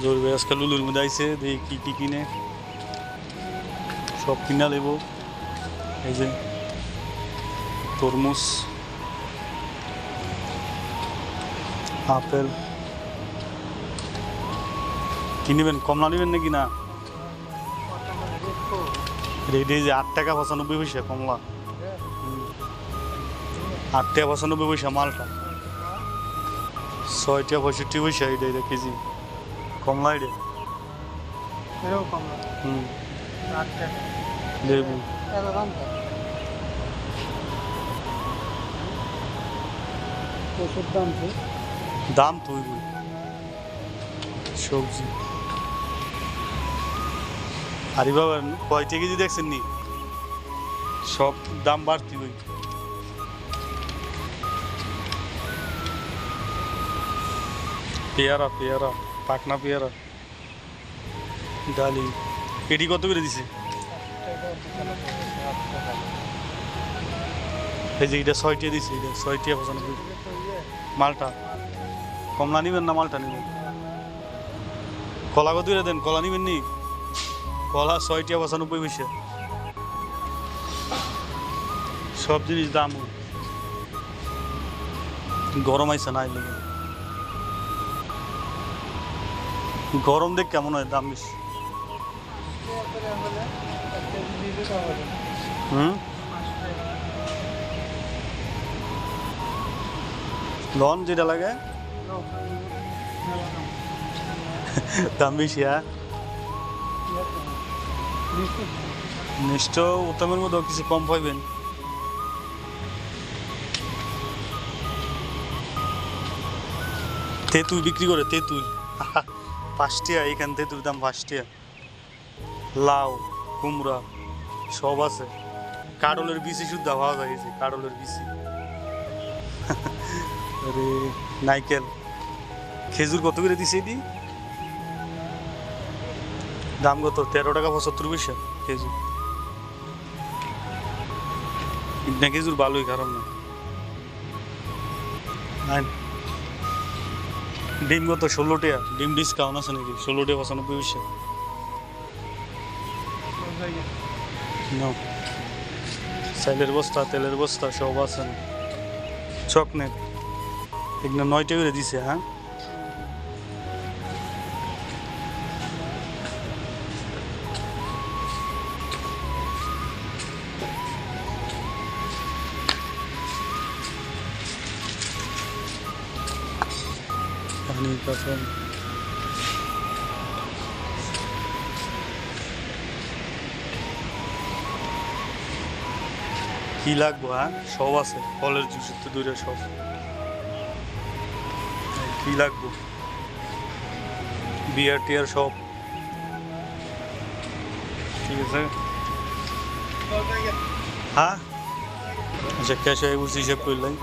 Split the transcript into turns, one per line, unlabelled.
জরুরি ভাই আজকাল লুলুর মধ্যে আইসে দেখি কি কি কিনে সব কিনা নেব। এই যে তরমুজ, আপেল কি নেবেন? কমলা নেবেন নাকি না? রেডি যে 8 টাকা 95 পয়সা কমলা, 8 টাকা 95 পয়সা মালটা, 6 টাকা 65 পয়সা এটা কেজি কমলা। এটা লেবু দাম তো ওইগুলো সবজি। আরে বাবা কয়টা কেজি দেখছেন নি? সব দাম বাড়তি ওই। পেয়ারা পেয়ারা পাকনা পেয়ারা, ডালিম। এটি কত করে দিছে? এই যে এটা 6 টাকা দিছে, এটা 6 টাকা 95। মালটা কমলা নিবেন না মালটা নিবেন? কলা কত করে দেন? কলা নিবেন নি? কলা 6 টাকা 95 পয়সা। সব জিনিস দাম গরম আইসা না এলে গরম দেখ কেমন হয় দাম বেশি। লন যেটা লাগে দাম বেশি। হ্যাঁ নিশ্চয় উত্তমের মধ্যে কিছু কম পাইবেন। তেঁতুল বিক্রি করে, তেঁতুল 5 টাকা এখান, তেঁতুল দাম 5 টাকা। লাউ কুমড়া সব আছে। কাডলের বিচি শুদ্ধ পাওয়া যায়, যে কাডলের বিচি। আরে নাইকেল, খেজুর কত করে দিছে এটি? দাম কত? 13 টাকা 75 পয়সা খেজুর। না খেজুর ভালোই, খারাপ না। ডিম কত? 16 টাকা। ডিম ডিসকাউন্ট আছে নাকি? 16 টাকা 95 পয়সা। চাইলের বস্তা, তেলের বস্তা সব আছে। চকলেট এগুলো 9 টাকা করে দিছে। হ্যাঁ পানির বোতল, কি লাগবো? হ্যাঁ সব আছে, ফলের জুস তো দূরে সব। কি লাগবো? বিয়ার টিয়ার সব ঠিক আছে। হ্যাঁ আচ্ছা ক্যাশ হয়ে বুঝছি হিসেব করলাম।